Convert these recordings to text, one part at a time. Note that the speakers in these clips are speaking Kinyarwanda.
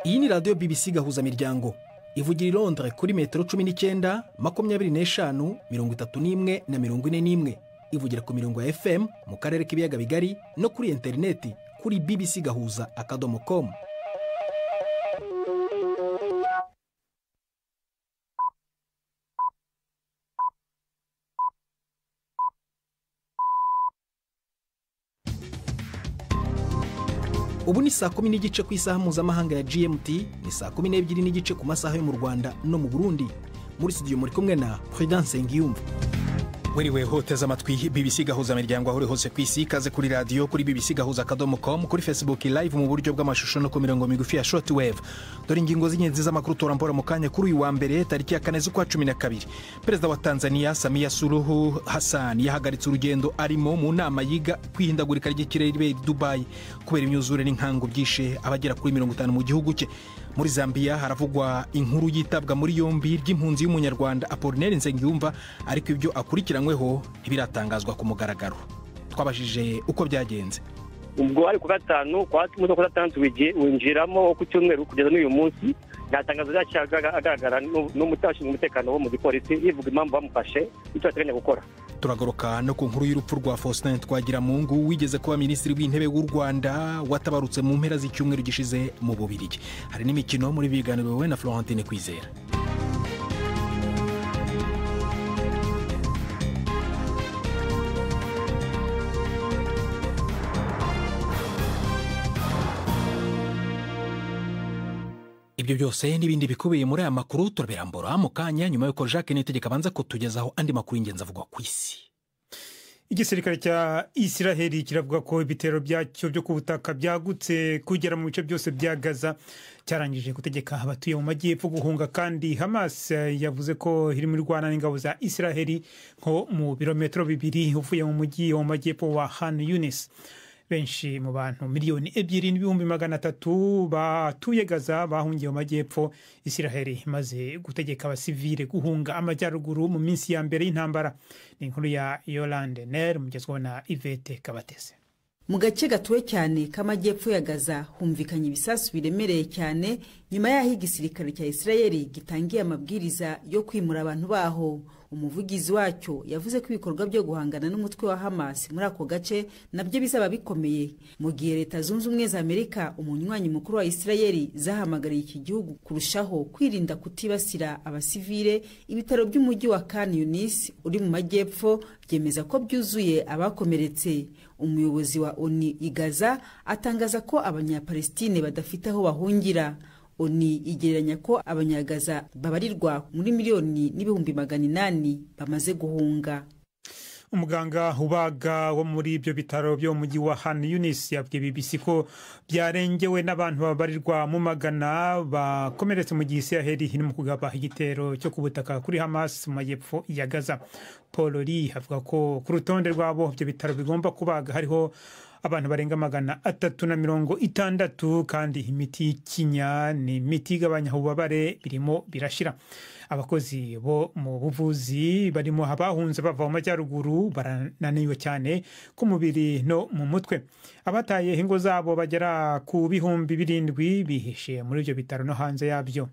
Iyi ni radio BBC gahuzamiryango ivugira i Londres kuri metero 19, 25, 31 na 41. Ivugira ku mirongo ya FM mu karere k'ibiyaga bigari no kuri interineti kuri bbcgahuza.com. Ubu ni saa 10 n'igice ku isaha mpuzamahanga ya GMT, ni saa 12 n'igice ku masaha yo mu Rwanda no mu Burundi. Muri studio muri kumwe na Prudence Ngiyumva. Wiriwe hoteza amatwi BBC gahuzamiryango aho hose ku isi, kaze kuri radio kuri bbcgahuza.com, kuri Facebook live mu buryo bw'amashusho no ku mirongo migufi ya shortwave. Dore ingingo z'ingenzi z'amakuru turambora mu kanya kuri uyu wa mbere tariki ya 4 z'ukwa 12. Perezida wa Tanzania Samia Suluhu Hassan yahagaritse urugendo arimo mu nama yiga kwihindagurika ry'ikirere i Dubai kubera imyuzure n'inkangu byishe abagera kuri 50 mu gihugu cye. Muri Zambia haravugwa inkuru yitabwa muri yombi ry'impunzi y'umunyarwanda Apollinaire Nsengiyumva, ariko ibyo akurikiranyweho ntibiratangazwa ku mugaragaro. Twabashije uko byagenze. Ubwo ari ku gatanu kwa tumuzo ko gatanu winjiramo ku cyumweru kugeza n'uyu munsi, natangazo agaragara n'umutashinga umutekano wo mu gipolisi yivuga impamvu bamufashe icyo ateganya gukora. Turagoroka no ku nkuru y'urupfu rwa Faustin Twagiramungu wigeze kuba minisitiri w'intebe w'u Rwanda watabarutse mu mpera z'icyumweru gishize mu Bubiligi. Hari n'imikino muri biganiro we na Faustin Kwizera. Ibyo byose n'ibindi bikubiye muri aya makuru turabirambura mu kanya nyuma yuko Jacques Nitegeka banza kutugezaho andi makuru y'ingenzi avugwa ku isi. Igisirikare cya Israel kiravuga ko ibitero byacyo byo ku butaka byagutse kugera mu bice byose bya Gaza, cyarangije gutegeka abatuye mu majyepfo guhunga, kandi Hamas yavuze ko iri muri Rwanda n'ingabo za Israel nko mu birometero 2 uvuye mu mujyi wa majyepfo wa Han Yunis. Benshi mu bantu 2,300,000 batuye Gaza bahungiye mu majyepfo. Israel maze gutegeka abasivile guhunga amajyaruguru mu minsi ya mbere y'intambara. Ni inkuru ya Yolande Ner mugezweho na Ivete Kabatese. Mu gace gatuwe cyane k'amajyepfo ya Gaza humvikanye ibisasu biremereye cyane nyuma y'aho igisirikare cya Israel gitangiye amabwiriza yo kwimura abantu baho. Umuvugizi wacyo yavuze ko ibikorwa byo guhangana n'umutwe wa Hamas muri ako gace nabyo bizaba bikomeye, mu gihe Leta Zunze Ubumwe za Amerika umunywanyi mukuru wa Israel zahamagariye iki gihugu kurushaho kwirinda kutibasira abasivile. Ibitaro by'umujyi wa Khan Yunis uri mu majyepfo byemeza ko byuzuye abakomeretse. Umuyobozi wa ONU i Gaza atangaza ko abanyapalestine badafite aho bahungira. ONU igereranya ko abanyagaza babarirwa muri miliyoni n'ibihumbi 800 bamaze guhunga. Umuganga ubaga wo muri ibyo bitaro byo mu mujyi wa Han Yunis yabwiye BBC ko byarengewe n'abantu babarirwa mu magana bakomeretse mu gihe Israel iri mu kugaba igitero cyo ku butaka kuri Hamas mu majyepfo ya Gaza. Paul Lee avuga ko ku rutonde rwabo ibyo bitaro bigomba kubaga hariho abantu barenga 360, kandi imiti y'ikinya n'imiti igabanya ububabare birimo birashira. Abakozi bo mu buvuzi barimo abahunze bava mu majyaruguru barananiwe cyane ku mubiri no mu mutwe. Abataye ingo zabo bagera ku 7,000 bihishe muri ibyo bitaro no hanze yabyo.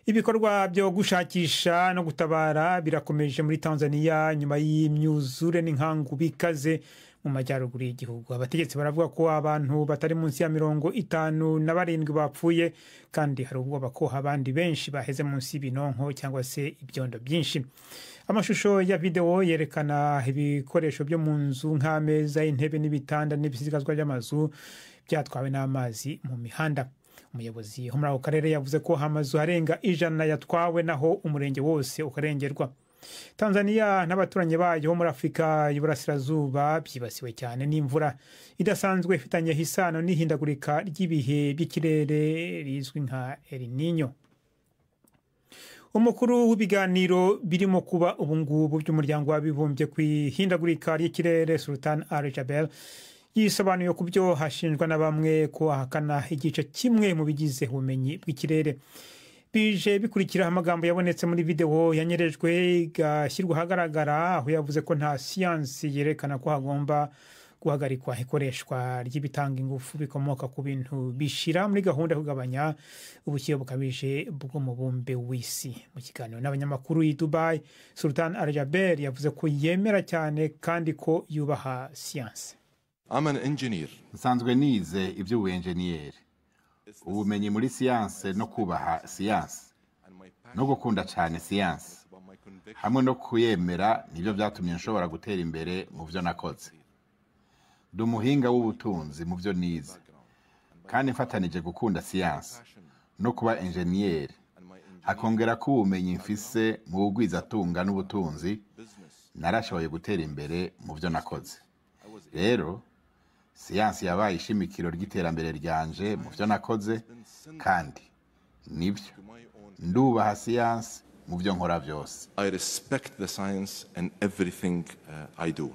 Ibikorwa byo gushakisha no gutabara birakomeje muri Tanzania nyuma y'imyuzure n'inkangu bikaze mu majyaruguru y'igihugu. Abategetsi baravuga ko abantu batari munsi ya 57 bapfuye, kandi hari ubwoba ko abandi benshi baheze munsi y'ibinonko cyangwa se ibyondo byinshi. Amashusho ya video yerekana ibikoresho byo mu nzu nk'ameza, intebe n'ibitanda n'ibisigazwa by'amazu byatwawe n'amazi mu mihanda. Umuyobozi wo muri ako karere yavuze ko amazu arenga 100 yatwawe naho umurenge wose ukarengerwa. Tanzania n'abaturanyi bayo muri Afrika y'Uburasirazuba byibasiwe cyane n'imvura idasanzwe ifitanye hisano n'ihindagurika ry'ibihe by'ikirere rizwi nka El Nino. Umukuru w'ibiganiro birimo kuba ubungubu by'umuryango w'abibumbye kwihindagurika ry'ikirere Sultan Al-Jabel yisobanuye ku byo hashinjwa na bamwe ko ahakana igice kimwe mu bigize ubumenyi bw'ikirere. Bije bikurikira amagambo yabonetse muri video yanyerejwe igashyirwa ahagaragara, aho yavuze ko nta siyansi yerekana ko hagomba guhagarikwa ikoreshwa ry'ibitanga ingufu bikomoka ku bintu bishira muri gahunda yo kugabanya ubushyuhe bukabije bw'umubumbe w'isi. Mu kiganiro n'abanyamakuru i Dubai, Sultan Al-Jaber yavuze ko yemera cyane kandi ko yubaha siyanse. Nsanzwe nize iby'ubuenjeniyeri, ubumenyi muri siyanse no kubaha siyanse no gukunda cyane siyanse hamwe no kuyemera nibyo byatumye nshobora gutera imbere mu byo nakoze. Ndi umuhinga w'ubutunzi mu byo nize kandi mfatanije gukunda siyanse no kuba enjeniyeri, hakongera ko ubumenyi mfise mu bugwizatunga n'ubutunzi, narashoboye gutera imbere mu byo nakoze. Rero siyanse yabaye ishimikiro ry'iterambere ryanje mu byo nakoze, kandi nibyo ndubaha siyanse mu byo nkora byose. I respect the science and everything I do.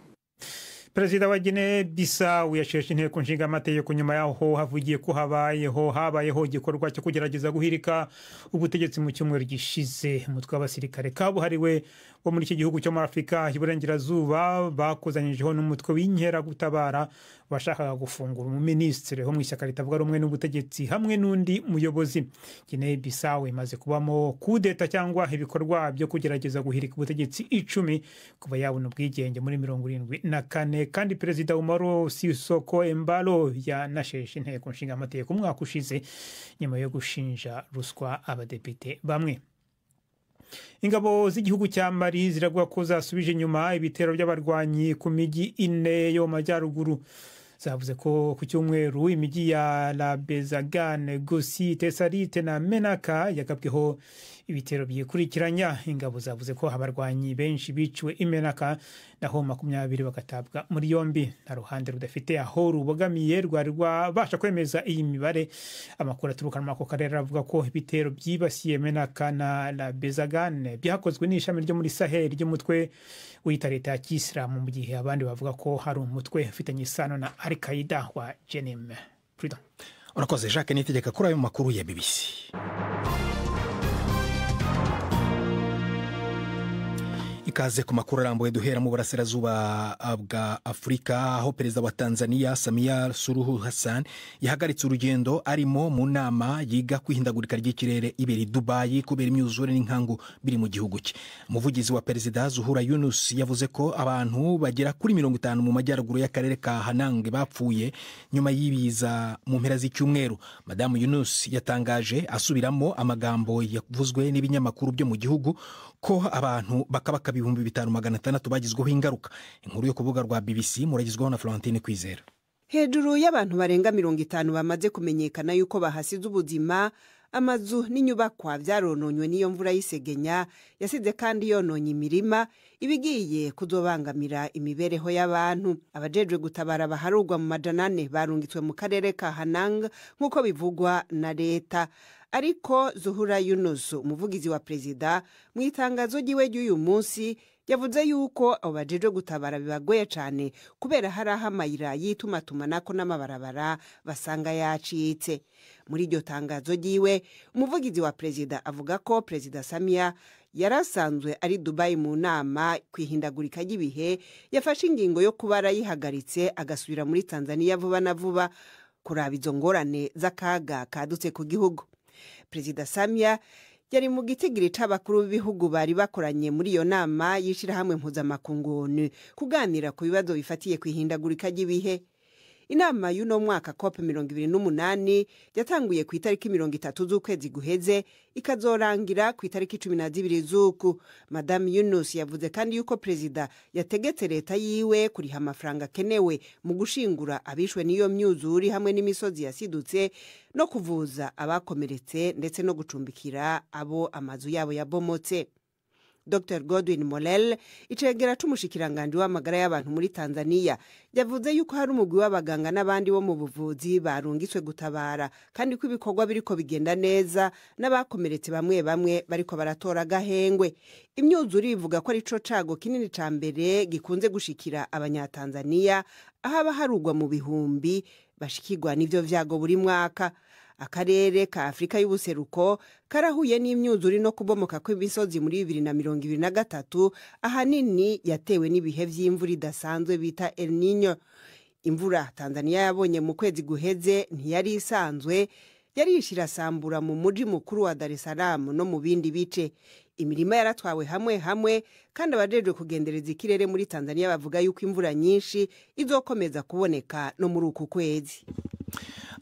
Perezida wa Guinea Bissau yasheshe inteko nshinga amategeko nyuma yaho havugiye ko habayeho igikorwa cyo kugerageza guhirika ubutegetsi mu cyumweru gishize. Umutwe w'abasirikare kabuhariwe wo muri iki gihugu cyo muri Afrika y'Iburengerazuba bakozanyijeho n'umutwe w'inkeragutabara bashakaga gufungura umuminisitiri wo mu ishyaka ritavuga rumwe n'ubutegetsi hamwe n'undi muyobozi. Guinea Bissau imaze kubamo kudeta cyangwa ibikorwa byo kugerageza guhirika ubutegetsi 10 kuva yabona ubwigenge muri 74, kandi Perezida Umaro Sisoko Embalo yanasheshe inteko nshinga amategeko umwaka ushize nyuma yo gushinja ruswa abadepite bamwe. Ingabo z'igihugu cya Mali ziravuga ko zasubije nyuma ibitero by'abarwanyi ku migi 4 yo majyaruguru. Zavuze ko ku cyumweru imigi ya La Bezagane, Gosi, Tesarite na Menaka yagabweho ibitero byikurikiranya. Ingabo zavuze ko abarwanyi benshi biciwe Imenaka naho 20 bagatabwa muri yombi. Na ruhande rudafite aho rubogamiye rwari rwabasha kwemeza iyi mibare. Amakuru aturuka mu karere avuga ko ibitero byibasiye Menaka na La Bezagane byakozwe n'ishami ryo muri Sahel ry'umutwe wita leta ya Kisilamu, mu gihe abandi bavuga ko hari umutwe ufitanye isano na Al-Qaeda wa Jenim. Urakoze Jacques Nitegeka kuri ayo makuru ya BBC. Ikaze ku makuru arambuye duhera mu burasirazuba bwa Afrika, aho perezida wa Tanzania Samia Suluhu Hassan yahagaritse urugendo arimo mu nama yiga kwihindagurika ry'ikirere iberi Dubai kubera imyuzure n'inkangu biri mu gihugu cye. Umuvugizi wa perezida Zuhura Yunus yavuze ko abantu bagera kuri 50 mu majyaruguru y'akarere ka Hanang bapfuye nyuma y'ibiza mu mpera z'icyumweru. Madamu Yunus yatangaje asubiramo amagambo yavuzwe n'ibinyamakuru byo mu gihugu ko abantu bakabaka 5,600 bagizweho ingaruka. Inkuru yo kuvuga rwa BBC muragizweho na Faustin Kwizera. Hejuru y'abantu barenga 50 bamaze kumenyekana yuko bahasize ubuzima. Amazu n'inyubakwa byarononywe n'iyo mvura y'isegenya yasize kandi yononye imirima ibigiye kuzobangamira imibereho y'abantu. Abajejwe gutabara baharugwa mu majanane barungitswe mu karere ka Hanang nk'uko bivugwa na leta. Ariko Zuhura Yunus, umuvugizi wa perezida, mu itangazo ryiwe ry'uyu munsi yavuze yuko abo bajejwe gutabara bibagoye cyane kubera hari ahamayira y'itumatumanako n'amabarabara basanga yacitse. Muri iryo tangazo ryiwe, umuvugizi wa perezida avuga ko Perezida Samia yarasanzwe ari Dubai mu nama kwihindagurika ry'ibihe, yafashe ingingo yo kuba yarayihagaritse agasubira muri Tanzania vuba na vuba kuraba izo ngorane z'akaga kadutse ku gihugu. Perezida Samia yari mu gitigiri c'abakuru b'ibihugu bari bakoranye muri iyo nama y'ishirahamwe mpuzamahanga kuganira ku bibazo bifatiye kwihindagurika ry'ibihe. Inama y'uno mwaka COP28 yatanguye ku itariki 30 z'ukwezi guheze ikazorangira ku itariki 12 z'uku. Madame Yunus yavuze kandi yuko perezida yategetse leta yiwe kuriha amafaranga kenewe mu gushingura abishwe n'iyo myuzuri hamwe n'imisozi yasidutse no kuvuza abakomeretse ndetse no gucumbikira abo amazu yabo yabomotse. Dr. Godwin Mollel, icegera c'umushikiranganje w'amagara y'abantu muri Tanzania, yavuze yuko hari umugwi w'abaganga n'abandi bo mu buvuzi barungitswe gutabara kandi ko ibikorwa biriko bigenda neza n'abakomeretse bamwe bamwe bariko baratora gahengwe. Imyuzure ivuga ko ari co cago kinini ca mbere gikunze gushikira abanyatanzania, ahaba harugwa mu bihumbi bashikirwa n'ivyo vyago buri mwaka. Akarere ka Afrika y'ubuseruko karahuye n'imyuzure no kubomoka kw'imisozi muri 2023 ahanini yatewe n'ibihe vy'imvura idasanzwe bita El Niño. imvura Tanzania yabonye mu kwezi guheze ntiyari isanzwe, yari ishirasambura mu muji mukuru wa Dar es Salaam no mu bindi bice. Imirima yaratwawe hamwe kandi abajejwe kugendereza ikirere muri Tanzania bavuga yuko imvura nyinshi izokomeza kuboneka no muri uku kwezi.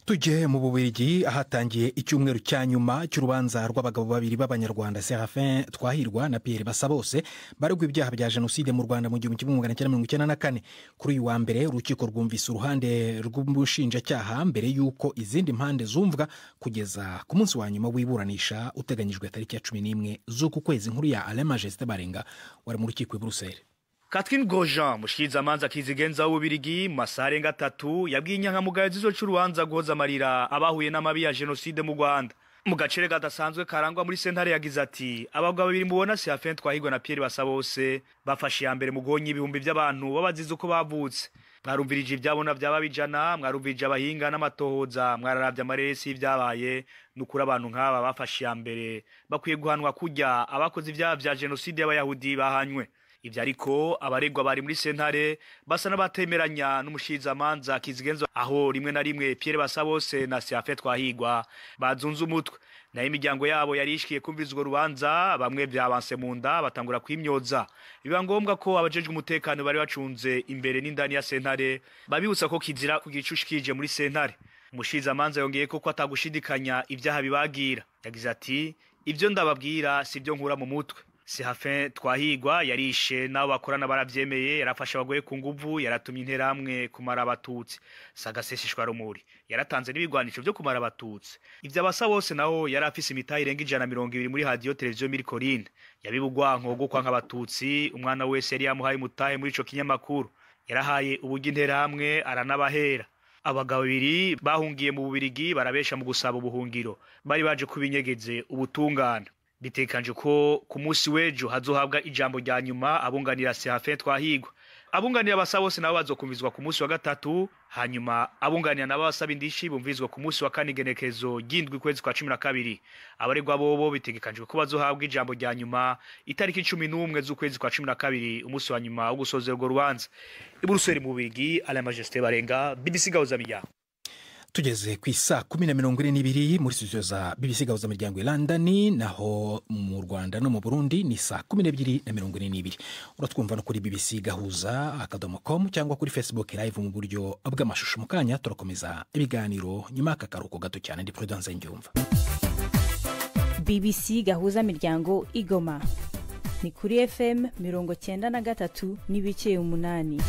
Tujye mu Bubiligi ahatangiye icyumweru cya nyuma cy'urubanza rw'abagabo babiri b'Abanyarwanda Faustin Twahirwa na Pierre Basabose baregwa ibyaha bya jenoside mu Rwanda mu 1994. Kuri uyu wa mbere urukiko rwumvise uruhande rw'ubushinjacyaha mbere y'uko izindi mpande zumvwa kugeza ku munsi wa nyuma w'iburanisha uteganyijwe tariki ya 11 z'uku kwezi. Nkuru ya Alain Majesté Barenga wari mu rukiko i Bruxelles. Catherine Gojan mushikirizamanza kizigenza w'Ububirigi mu masaha arenga 3 yabwiye inyankamugayo z'urubanza guhozamarira abahuye n'amabi ya jenoside mu Rwanda. Mu gacere gadasanzwe karangwa muri sentare yagize ati abagabo babiri mubona Faustin Twahirwa na Pierre Basabose bafashe ya mbere mu gonyi ibihumbi by'abantu babazize uko bavutse. Mwarumvirije ibyabona byaba bijana, mwarumvirije abahinga n'amatohoza, mwararavye amaresi y'ibyabaye nukuri abantu nk'aba bafashe ya mbere bakwiye guhanwa kurya abakoze ibyaha bya jenoside y'abayahudi bahanywe. Ibyo ariko abaregwa bari muri sentare basa n'abatemeranya n'umushikizamanza kizigenza, aho rimwe na rimwe Pierre Basabose na Faustin Twahirwa bazunze umutwe. Nayo imiryango yabo yarishikiye kumvizwa urubanza, bamwe byabanse mu nda batangura kwimyoza. Biba ngombwa ko abajejwe umutekano bari bacunze imbere n'indani ya sentare babibutsa ko kizira kugicushikije muri sentare. Umushikizamanza yongeye ko atagushidikanya ibyaha bibagira. Yagize ati ibyo ndababwira sibyo nkura mu mutwe. Faustin Twahirwa yarishe nabo bakorana baravyemeye, yarafasha abagore ku nguvu, yaratumye interamwe kumara abatutsi, sagasesishwa rumuri, yaratanze n'ibigwanisho byo kumara abatutsi. Ivyo Basabose naho yarafise imitahe irenga 120 muri radio televiziyo muri Korine, yabibugwanko gwo kwanka abatutsi. Umwana wese yari yamuhaye mutahe muri ico kinyamakuru, yarahaye ubugi interamwe aranabahera. Abagabo babiri bahungiye mu Bubiligi barabesha mu gusaba ubuhungiro, bari baje kubinyegeze ubutungana. Bitekanje ko ku munsi w'ejo hazohabwa ijambo rya nyuma abunganira Faustin Twahirwa. Abunganira Basabose nabo bazokumvizwa ku munsi wa gatatu, hanyuma abunganira nabo basaba indishi bumvizwa ku munsi wa 4 genekezo gindwi kwezi kwa 12. Abaregwa bobo bitegekanje ko bazohabwa ijambo rya nyuma itariki 11 z'ukwezi kwa 12, umunsi wa nyuma wo gusozera urwo rubanza. I Bruxelles mu Bubiligi, Alain Majesté Barenga, BBC gahuzamiryango. Tugeze ku isa 10:42 muri studio za BBC gahuzamiryango i London, naho mu Rwanda no mu Burundi ni saa 12:42. Uratwumva no kuri BBC gahuza.com cyangwa kuri Facebook live mu buryo bw'amashusho. Mukanya turakomeza ibiganiro nyuma y'akaruhuko gato cyane. Ndi Prudence Ngyumva. BBC gahuzamiryango Igoma ni kuri FM 93 n'ibice 8.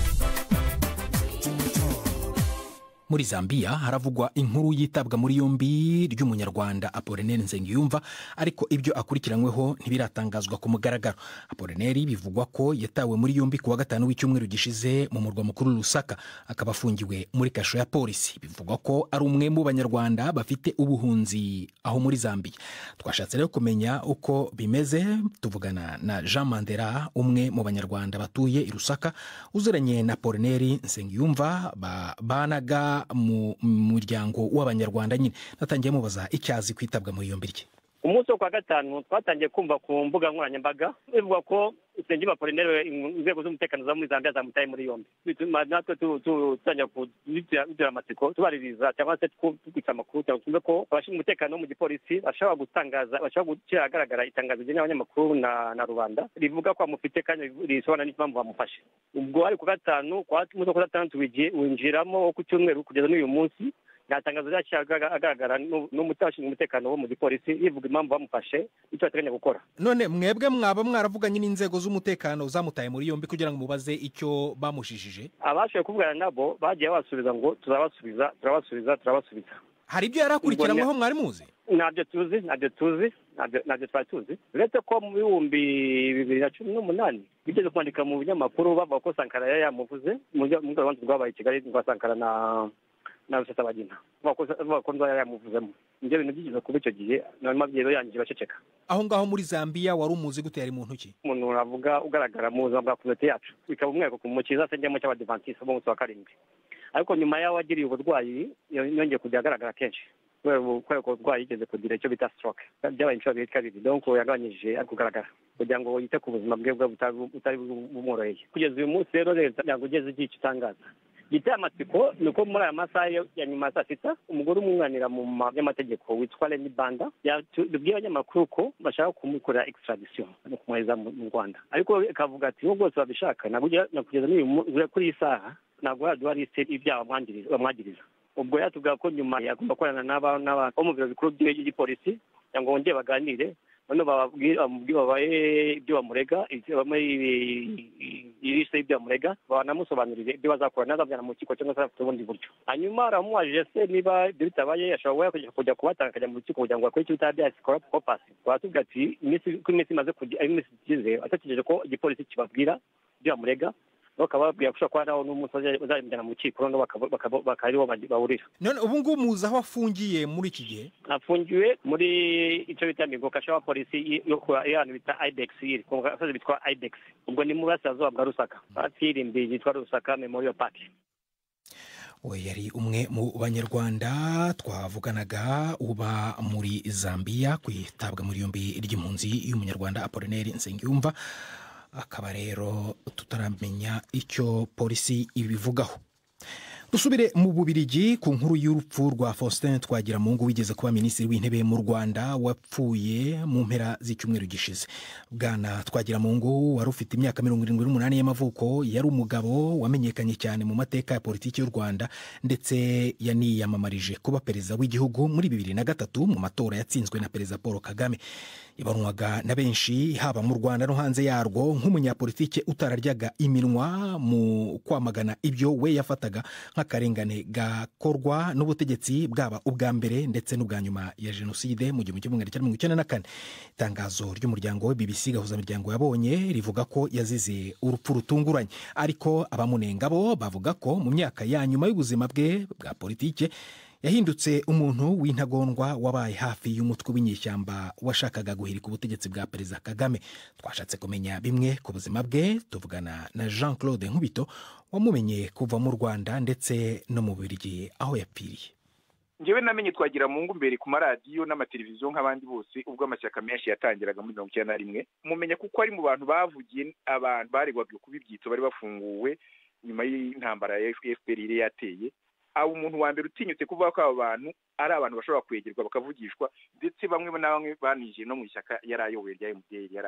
Muri Zambia haravugwa inkuru yitabwa muri yombi ry'umunyarwanda Apollinaire Nsengiyumva, ariko ibyo akurikiranyweho ntibiratangazwa ku mugaragaro. Apollinaire bivugwa ko yatawe muri yombi ku wa 5 w'icyumweru gishize mu murwa mukuru Lusaka, akaba afungiwe muri kasho ya polisi. Bivugwa ko ari umwe mu banyarwanda bafite ubuhunzi aho muri Zambia. Twashatse rero kumenya uko bimeze, tuvugana na Jean Mandela, umwe mu banyarwanda batuye i Lusaka, uzuranye na Apollinaire Nsengiyumva banaga mu muryango w'abanyarwanda nyine. Natangiye mubaza icyazi kwitabwa muri yombi rye. Umunsi wa 5 twatangiye kumva ku mbuga nkoranyambaga bivuga ko Nsengiyumva Apollinaire inzego z'umutekano za muri Zambia zamutaye muri yombi. Bituma natwe tutangira kugira amatsiko tubaririza cyangwa se twitsa amakuru cyangwa ko abashinzwe umutekano mu gipolisi bashaka gutangaza, bashaka gushyira ahagaragara itangazo ry'abanyamakuru na rubanda rivuga ko amufite kandi risobanura n'impamvu bamufashe. Ubwo ari ku 5 kwa munsi wa 6 winjiramo ku cyumweru kugeza n'uyu munsi, natangazo ryashyaga agaragara n'umutashinzwe umutekano wo mu gipolisi yivuga impamvu bamufashe icyo ateganya gukora. None mwebwe mwaba mwaravuganye n'inzego z'umutekano zamutaye muri yombi kugira ngo mubaze icyo bamushishije? Abashoboye kuvugana nabo bagiye basubiza ngo turabasubiza. Hari ibyo yarakurikiranyweho mwari muzi? Ntabyo twari tuzi. Uretse ko mu 2018 bigeze kwandika mu binyamakuru bavuga ko Sankara yamuvuze mu rwanda rwabaye i Kigali rwa Sankara na Rusesabagina, bakonza yamuvuzemo. Ibyo bintu byigeze kuba icyo gihe n'amabyeyi yanjye baceceka. Aho ngaho muri Zambia wari umuzi gute, yari muntu ki? Umuntu uravuga ugaragara mu buzima bwa community yacu, bikaba umweko ku mukiza senjemo cy'abadventiste bo mu 7. Ariko nyuma yaho agiriye uburwayi yongeye kujya agaragara kenshi. kubera ko urwaye yigeze kugira icyo bita stroke byabaye inshuro kabiri donc yagabanyije ari kugaragara kugira ngo yite ku buzima bwe butari bumworoheye kugeza uyu munsi rero leta ntabwo ugeze igihe itangaza giteye amatsiko ni uko muri aya masaha ya nyuma ya saa sita umugore umwunganira mu by'amategeko witwa yibanda yabwiye abanyamakuru ko bashaka kumukorera extradition no kumwohereza mu Rwanda ariko ikavuga ati n'ubwo bose babishaka ntabwo kugeza kuri iyi saha ntabwo yaduha lisite y'ibyaha bamwagiriza ubwo yatubwira ko nyuma yagomba gukorana n'abo mu biro bikuru by'igipolisi kugira ngo bongere baganire bano babaye ibyo bamurega irisite y'ibyo bamurega banamusobanurire ibyo bazakora n'azabyana mu rukiko cyangwa se afite ubundi buryo hanyuma aramubajije se niba ibyo bitabaye ashobora kujya kubatanga akajya mu rukiko kugira ngo akore icyo bita bias corpus baratubwira ati iminsi imaze kujya iminsi ikize atekereje ko igipolisi kibabwira ibyo bamurega bakababwira ko kwa naho n'umunsi bazajyana mu rukiko noneho bakariho bahurira none ubu ngubu muzi aho afungiye muri iki gihe afungiwe muri icyo bita migo kasha wa polisi yo ahantu bita ibex ku gasozi bitwa ibex ubwo ni mu burasirazuba bwa Rusaka hafi y'irimbi yitwa Rusaka Memorial Park. we yari umwe mu banyarwanda twavuganaga uba muri Zambia kwitabwa muri yombi ry'impunzi y'umunyarwanda Apollinaire Nsengiyumva akaba rero tutaramenya icyo polisi ibivugaho. Dusubire mu Bubirigi ku nkuru y'urupfu rwa Faustin Twagiramungu wigeze kuba minisitiri w'intebe mu Rwanda wapfuye mu mpera z'icyumweru gishize. Bwana Twagiramungu wari ufite imyaka 78 y'amavuko yari umugabo wamenyekanye cyane mu mateka ya politiki y'u Rwanda ndetse yaniyamamarije kuba perezida w'igihugu muri 2003 mu matora yatsinzwe na perezida Paul Kagame. Yabarwaga na benshi haba mu Rwanda no hanze yarwo nk'umunyapolitike utararyaga iminwa mu kwamagana ibyo we yafataga nk'akarengane gakorwa n'ubutegetsi bwaba ubwa mbere ndetse n'ubwa nyuma ya jenoside mu 1994. Itangazo ry'umuryango we BBC gahuzamiryango yabonye rivuga ko yazize urupfu rutunguranye, ariko abamunenga bo bavuga ko mu myaka ya nyuma y'ubuzima bwe bwa politike yahindutse umuntu w'intagondwa wabaye hafi y'umutwe w'inyeshyamba washakaga guhirika ubutegetsi bwa perezida Kagame. Twashatse kumenya bimwe ku buzima bwe tuvugana na Jean-Claude Nkubito wamumenye kuva mu Rwanda ndetse no mu Bubiligi aho yapfiriye. Njyewe namenye Twagiramungu mbere ku maradiyo n'amateleviziyo nk'abandi bose ubwo amashyaka menshi yatangiraga muri 1991. Mumenya kuko ari mu bantu bavugiye abantu baregwaga kuba ibyitso bari bafunguwe nyuma y'intambara ya FPR yateye. Abo umuntu wa mbere utinyutse kuvuga ko abo bantu ari abantu bashobora kwegerwa bakavugishwa ndetse bamwe na bamwe banije no mu ishyaka yarayoboye rya MDR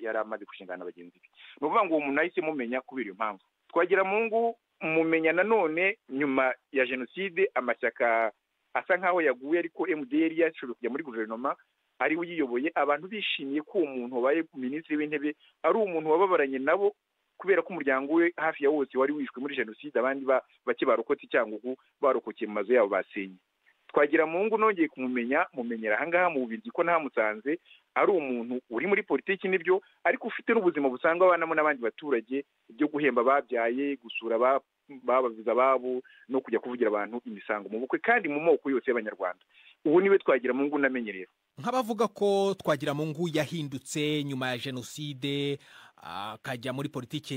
yaramaze gushingana bagenzi be. No kuvuga ngo uwo muntu ahise mumenya kubera iyo mpamvu. Twagiramungu mumenya nanone nyuma ya jenoside amashyaka asa nkaho yaguye ariko MDR yashoboye kujya muri guverinoma ari uyiyoboye abantu bishimiye ko uwo muntu wabaye minisitiri w'intebe ari umuntu wababaranye nabo kubera ko umuryango we hafi ya wose wari wishwe muri jenoside abandi bake barokotse Cyangugu barokokeye mu mazu yabo basenye. Twagiramungu nongeye mumenyera ahangaha mu Bubiligi ko ntamusanze ari umuntu uri muri politiki nibyo ariko ufite n'ubuzima busanzwe abanamo n'abandi baturage byo guhemba babyaye gusura babaviza babo no kujya kuvugira abantu imisango mu bukwe kandi mu moko yose y'abanyarwanda. Ubu niwe Twagiramungu namenyerera. Nk'abavuga ko Twagiramungu yahindutse nyuma ya jenoside akajya muri politiki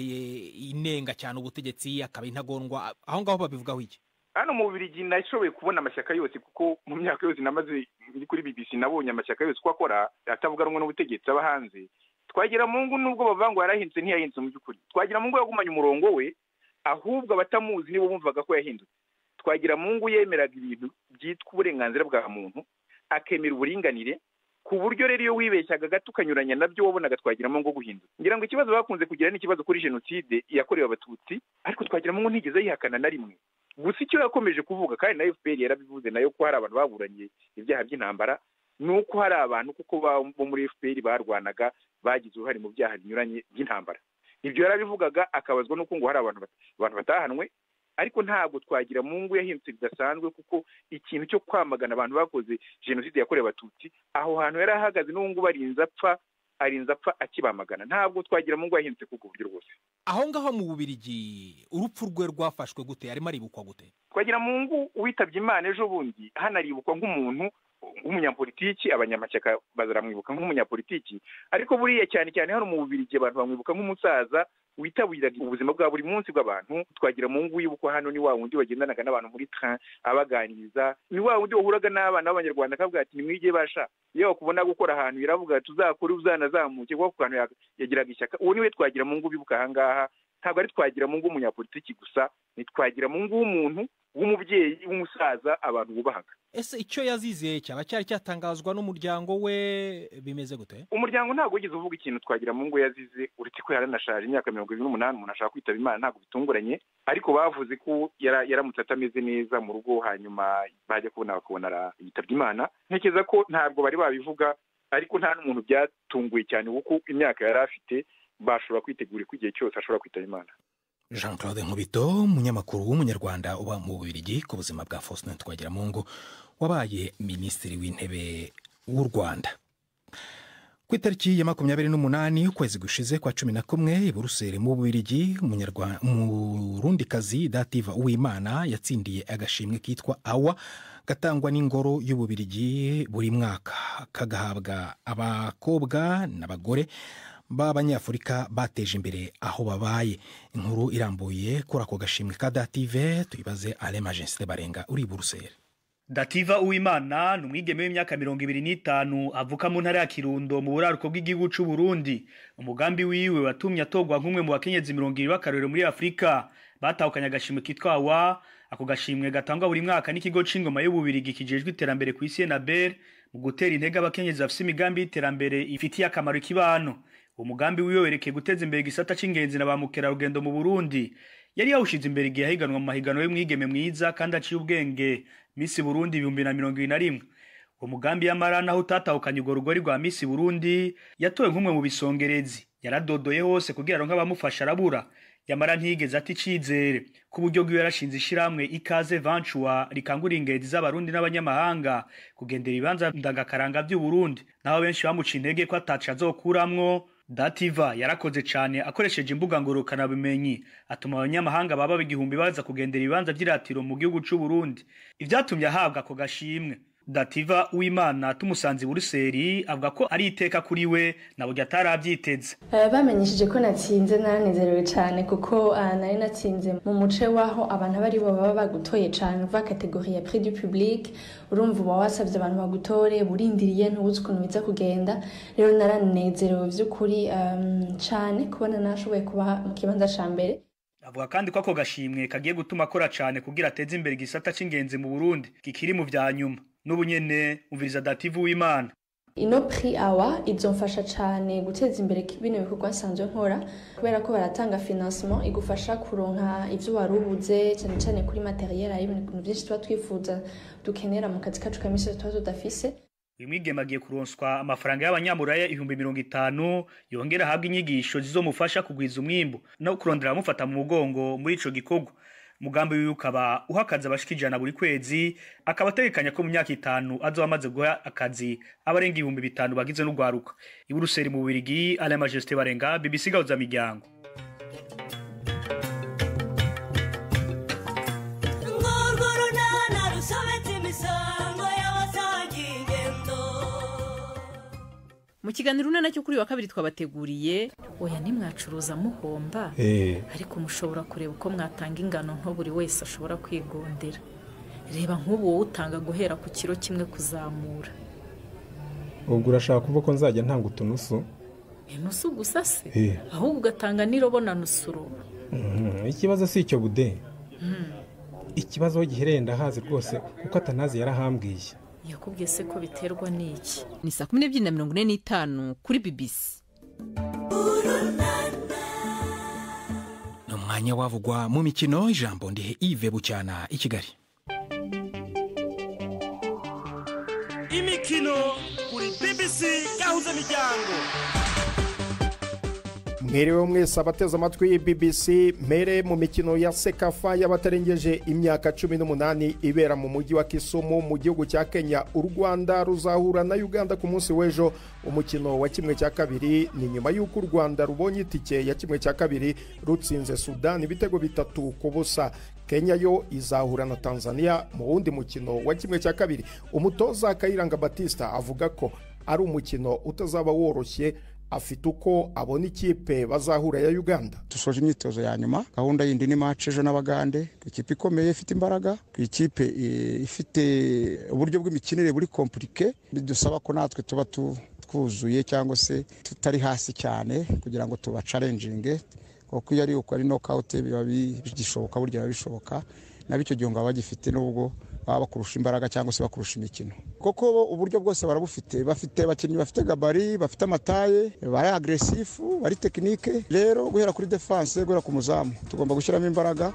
inenga cyane ubutegetsi akaba intagondwa, aho ngaho babivugaho iki? Hano mu Bubiligi nashoboye kubona amashyaka yose kuko mu myaka yose namaze kuri BBC nabonye amashyaka yose ko akora atavuga rumwe n'ubutegetsi aba hanze. Twagiramungu nubwo bavuga ngo yarahindutse ntiyahindutse mu by'ukuri. Twagiramungu yagumanye umurongo we ahubwo abatamuzi nibo bumvaga ko yahindutse. Twagiramungu yemeraga ibintu byitwa uburenganzira bwa muntu akemera uburinganire ku buryo rero iyo wibeshyaga gato ukanyuranya nabyo wabonaga Twagiramungu guhindura. Ngira ngo ikibazo bakunze kugira ni ikibazo kuri jenoside yakorewe abatutsi ariko Twagiramungu ntigeze yihakana na rimwe. Gusa icyo yakomeje kuvuga kandi na FPR yarabivuze nayo ko hari abantu baburanye ibyaha by'intambara nuko hari abantu kuko bo muri FPR barwanaga bagize uruhare mu byaha binyuranye by'intambara. Ibyo yarabivugaga akabazwa nuko ngo hari abantu batahanwe ariko ntabwo Twagiramungu yahindutse bidasanzwe kuko ikintu cyo kwamagana abantu bakoze jenoside yakorewe abatutsi aho hantu yari ahagaze n'ubwo barinze apfa akibamagana. Ntabwo Twagiramungu yahindutse kuko buryo rwose. Aho ngaho mu Bubiligi urupfu rwe rwafashwe gute, arimo aribukwa gute? Twagiramungu witabye Imana ejo bundi hanaribukwa nk'umuntu nk'umunyapolitiki, abanyamashyaka bazaramwibuka nk'umunyapolitiki, ariko buriya cyane cyane hano mu Bubiligi abantu bamwibuka nk'umusaza witabiraga ubuzima bwa buri munsi bw'abantu. Twagiramungu wibukwa hano ni wa wundi wagendanaga n'abantu muri train abaganiriza, ni wa wundi wahuraga n'abana b'abanyarwanda akavuga ati nimwige basha, iyo bakubona gukora ahantu iravuga tuzakore uzanazamuke, kuko kantu yagiraga ishyaka. Uwo niwe Twagiramungu bibuka ahangaha, ntabwo ari Twagiramungu umunyapolitiki gusa, ni Twagiramungu w'umuntu w'umubyeyi w'umusaza abantu bubahaga. Ese icyo yazize cyaba cyari cyatangazwa n'umuryango we, bimeze gute? Umuryango ntabwo wigeze uvuga ikintu Twagiramungu yazize, uretse ko yaranashaje imyaka 28, umuntu ashaka kwitaba Imana, ntabwo bitunguranye, ariko bavuze ko yaramutse atameze neza mu rugo, hanyuma bajya bakabona yitabye Imana. Ntekereza ko ntabwo bari babivuga, ariko nta n'umuntu byatunguye cyane kuko imyaka yari afite, bashobora kwitegura ko igihe cyose ashobora kwitaba Imana. Jean Claude Nkubito, umunyamakuru w'umunyarwanda uba mu Bubiligi, ku buzima bwa Faustin Twagiramungu wabaye minisitiri w'intebe w'u Rwanda. Ku itariki ya 28 ukwezi gushize kwa 11 i Buruseli mu Bubiligi, umurundikazi Dativa Uwimana yatsindiye agashimwe kitwa awa gatangwa n'ingoro y'Ububiligi buri mwaka, kagahabwa abakobwa n'abagore b'Abanyafurika bateje imbere aho babaye. Inkuru irambuye kuri ako gashimwe ka Dative tuyibaze Ale Majesté Barenga uri Buruseli. Dativa Uwimana ni umwigeme w'imyaka 25 avuka mu ntara ya Kirundo mu buraruko bw'igihugu cy'u Burundi. Umugambi wiwe watumye atogwa nk'umwe mu bakenyezi 20 b'akarere muri Afrika batahukanye agashimwe kitwa awa. Ako gashimwe gatangwa buri mwaka n'ikigo c'ingoma y'Ububiligi kijejwe iterambere ku isi NABER mu gutera intege abakenyezi bafite imigambi y'iterambere ifitiye akamaro kibano. Umugambi wiwe werekeye guteza imbere gisata c'ingenzi na ba mukerarugendo mu Burundi. Yari yawushize imbere igihe yahiganwa mu mahigano y'umwigeme mwiza kandi aciye ubwenge Miss Burundi 2021. Umugambi y'amarana aho utatahukanye urwo rugori rwa Miss Burundi yatowe nk'umwe mu bisongerezi. Yaradodoye hose kugira ngo nk'abamufasha arabura. Yamara ntigeze ati cizere ku buryo bwiwe yarashinze ishiramwe ikaze Vanchua rikangura ingezi z'abarundi n'abanyamahanga kugendera ibanza ndagakaranga by'u Burundi. Naho benshi bamuca intege ko ataca azokuramwo. Dativa yarakoze cyane akoresheje imbuga ngurukana bumenyi, atuma abanyamahanga baba b'igihumbi baza kugendera ibanza by'iratiro mu gihugu cy'u Burundi. Ivyatumye ahabwa ako gashimwe. Dativa Uwimana tumusanze Buruseli avuga ko ari iteka kuri we nabo atarabyiteze. Bamenyesheje ko natsinze naranezerewe cyane kuko nari natsinze mu muce waho abantu bari baba bagutoye cyane uva kategori ya prix du public, urumva uba wasabye abantu bagutore burindiriye ntubuze ukuntu biza kugenda. Rero naranezerewe by'ukuri cyane kubona nashoboye kuba mu kibanza ca mbere. Avuga kandi ko ako gashimwe kagiye gutuma akora cyane kugira ateze imbere gisata c'ingenzi mu Burundi kikiri mu vya nyuma. N'ubunyene umviriza Dativa Uwimana. Ino prix awa izomfasha cyane guteza imbere bino bikorwa nsanzwe nkora kubera ko baratanga financement igufasha kuronka ivyo warubuze cyane cyane kuri materiel ari ibintu byinshi twa twifuza dukenera mu kazi kacu kamisi twa tudafise. Uyu mwigeme agiye kuronswa amafaranga y'abanyamuraya 50,000 yongera ahabwa inyigisho zizomufasha kugwiza umwimbo no kurondera amufata mu mugongo muri ico gikorwa. Mugambi wiwe ukaba uhakaza abashikijana buri kwezi, akaba ategekanya ko mu myaka 5 azoba amaze guha akazi abarenga 5,000 bagize n'ugwaruka. I Buruseli mu Bubiligi, Ale Majesté Barenga, BBC gahuzamiryango. Mu kiganiro nacyo kuri wa kabiri twabateguriye oya nimwacuruza muhomba ariko mushobora kureba uko mwatanga ingano nto buri wese ashobora kwigondera. Reba nk'ubu wowe utanga guhera ku kiro kimwe kuzamura. Ubwo urashaka kuvuga ko nzajya ntanga utunusu? Nusu gusa se ahubwo ugatanga nirobo na nusuro. Ikibazo si icyo bude. Ikibazo aho gihereye ndahazi rwose kuko atanazi yarahambwiye. Yakubwiye se ko biterwa n'iki? Ni 12:45 kuri BBC. No mwanya wavugwa mu mikino, ijambo ndihe Yves Bucyana i Kigali. Imikino kuri BBC gahuzamiryango. Mwerewe mwese abateze amatwi BBC. Mere mu mikino ya Sekafa y'abatarengeje imyaka 18 ibera mu mujyi wa Kisumu mu gihugu cya Kenya. U Rwanda ruzahura na Uganda ku munsi w'ejo. Umukino wa kimwe cya kabiri ni nyuma y'uko u Rwanda rubonye itike ya kimwe cya kabiri rutsinze Sudan ibitego 3-0. Kenya yo izahura na Tanzania mu wundi mukino wa kimwe cya kabiri. Umutoza Kayiranga Batista avuga ko ari umukino utazaba woroshye, afite uko abona ikipe bazahura ya Uganda. Dusoje imyitozo ya nyuma, gahunda yindi ni match ejo n'Abagande, ikipe ikomeye ifite imbaraga, ikipe ifite uburyo bw'imikinire buri compliqué, bidusaba ko natwe tuba twuzuye cyangwa se tutari hasi cyane kugira ngo tuba challenging, kuko iyo ari uko ari knockout biba bishoboka, burya bishoboka nabicyo gihe ngo abagifite nubwo baba bakurusha imbaraga cyangwa se bakurusha imikino, koko uburyo bwose barabufite, bafite abakinnyi bafite gabari, bafite amataye, bari aggressif, bari technique. Rero guhera kuri defense, guhera ku muzamu tugomba gushyiramo imbaraga.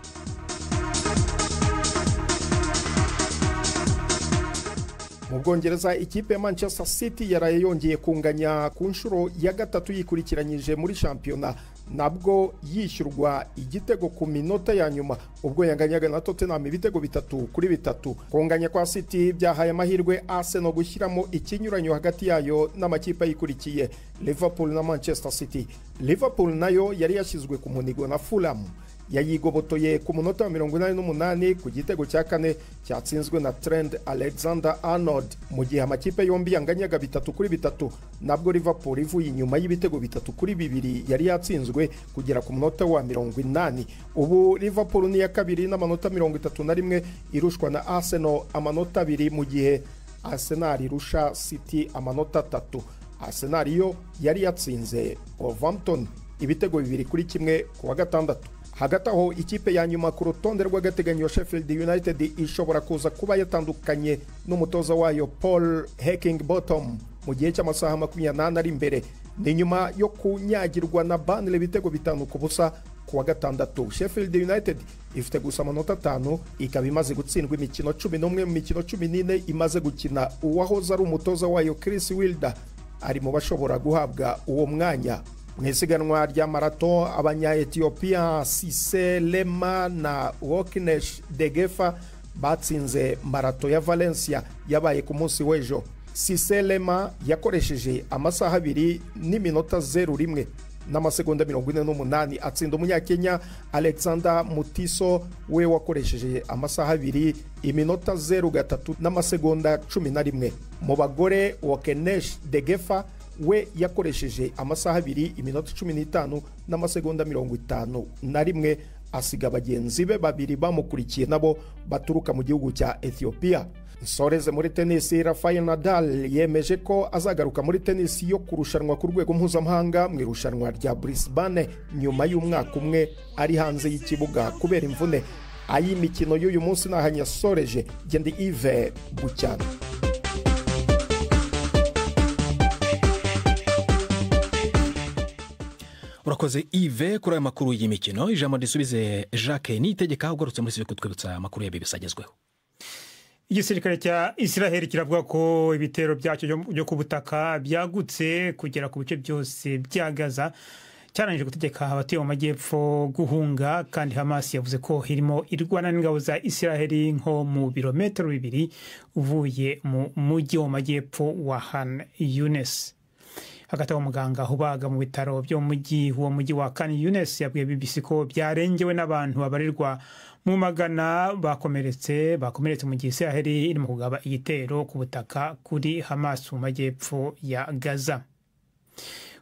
Mu Bwongereza ikipe ya Manchester City yaraye yongeye kunganya ku nshuro ya gatatu yikurikiranyije muri shampiyona, nabwo yishyurwa igitego ku minota ya nyuma ubwo yanganyaga na Tottenham ibitego 3-3. Kunganya kwa City byahaye amahirwe Arsenal gushyiramo ikinyuranyo hagati yayo n'amakipe yikurikiye Liverpool na Manchester City. Liverpool nayo yari yashyizwe ku munigo na Fulham, yayigobotoye ku munota wa 88 ku gitego cya kane cyatsinzwe na Trent Alexander-Arnold, mu gihe amakipe yombi yanganyaga 3-3. Nabwo Liverpool ivuye inyuma y'ibitego 3-2 yari yatsinzwe kugera ku munota wa 80. Ubu Liverpool ni ya kabiri n'amanota 31 irushwa na Arsenal amanota 2, mu gihe Arsenal irusha City amanota 3. Arsenal yo yari yatsinze Wolverhampton ibitego 2-1 ku wa gatandatu. Hagati aho ikipe ya nyuma ku rutonde rw'agateganyo Sheffield United ishobora kuza kuba yatandukanye n'umutoza wayo Paul Heckingbottom mu gihe cy'amasaha 28 ari imbere. Ni nyuma yo kunyagirwa na Burnley ibitego 5-0 ku wa gatandatu. Sheffield United ifite gusa amanota 5, ikaba imaze gutsindwa imikino 11 mu mikino 14 imaze gukina. Uwahoze ari umutoza wayo Chris Wilder ari mu bashobora guhabwa uwo mwanya. Mu isiganwa rya marato, abanya-Ethiopia Sise Lema na Woknesh Degefa batsinze marato ya Valencia yabaye ku munsi w'ejo. Sise Lema yakoresheje amasaha 2 n'iminota 0:1 n'amasegonda 48 atsinda umunyakenya Alexander Mutiso we wakoresheje amasaha 2 iminota 0:3 n'amasegonda 11. Mu bagore, Woknesh Degefa we yakoresheje amasaha 2 iminota 15 n'amasegonda 51, asiga bagenzi be babiri bamukurikiye nabo baturuka mu gihugu cya Ethiopia. Nsoreze muri tennis, Rafael Nadal yemeje ko azagaruka muri tennis yo kurushanwa ku rwego mpuzamahanga mu irushanwa rya Brisbane nyuma y'umwaka umwe ari hanze y'ikibuga kubera imvune. Ay'imikino y'uyu munsi nahanya soreje Gendi Yves Bucyana. Urakoze Yves kuri aya makuru y'imikino. Ijambo risubize Jacques Niyitegeka ugarutse muri sibyo twibutsa amakuru ya BBC agezweho. Igisirikare cya Israel kiravuga ko ibitero byacyo byo ku butaka byagutse kugera ku bice byose bya Gaza, cyarangije gutegeka abatuye mu majyepfo guhunga, kandi Hamas yavuze ko irimo irwana n'ingabo za Israel nko mu birometero 2 uvuye mu mujyi wa majyepfo wa Han Yunis. Hagati aho muganga ubaga mu bitaro byo mu mujyi wa Khan Yunis yabwiye BBC ko byarengewe n'abantu babarirwa mu magana bakomeretse mu gihe Israel irimo kugaba igitero ku butaka kuri Hamas mu majyepfo ya Gaza.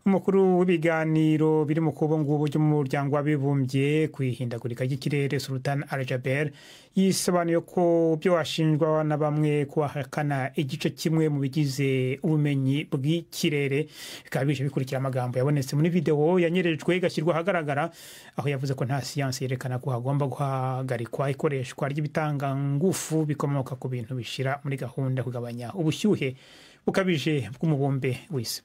Umukuru w'ibiganiro biri mu kubungubu byo mu muryango w'abibumbye kwihindagurika ry'ikirere Sultan Al-Jaber yisobanuye ko byo washinjwa na bamwe kuhakana igice kimwe mu bigize ubumenyi bw'ikirere bikaba bije bikurikira amagambo yabonetse muri video yanyerejwe igashyirwa ahagaragara, aho yavuze ko nta siyansi yerekana ko hagomba guhagarikwa ikoreshwa ry'ibitanga ngufu bikomoka ku bintu bishira muri gahunda kugabanya ubushyuhe bukabije bw'umubumbe w'isi.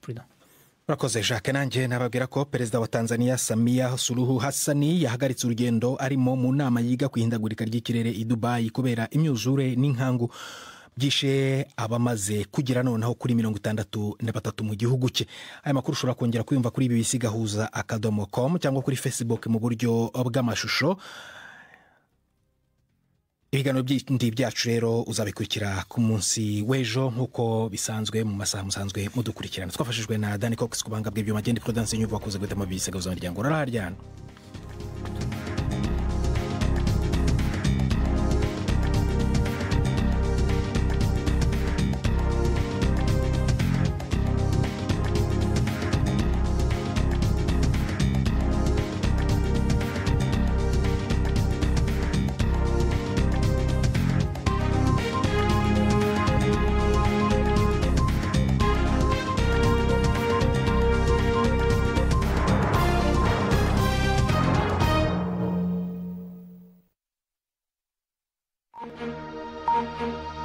Urakoze Jacques. Nanjye nababwira ko Perezida wa Tanzania Samia Suluhu Hassan yahagaritse urugendo arimo mu nama yiga kwihindagurika ry'ikirere i Dubai kubera imyuzure n'inkangu byishe abamaze kugira noneho kuri 63 mu gihugu cye. Aya makuru ushobora kongera kuyumva kuri bbc.gahuza.com cyangwa kuri Facebook mu buryo bw'amashusho. Ibiganiro by'indi byacu rero uzabikurikira ku munsi w'ejo nk'uko bisanzwe mu masaha musanzwe mudukurikirana. Twafashijwe na Danny Cox ku banga bw'ibyuma agenda Prudence Nyuvu wakoze gutema bbc gahuzamiryango. Raraharyana. Thank you.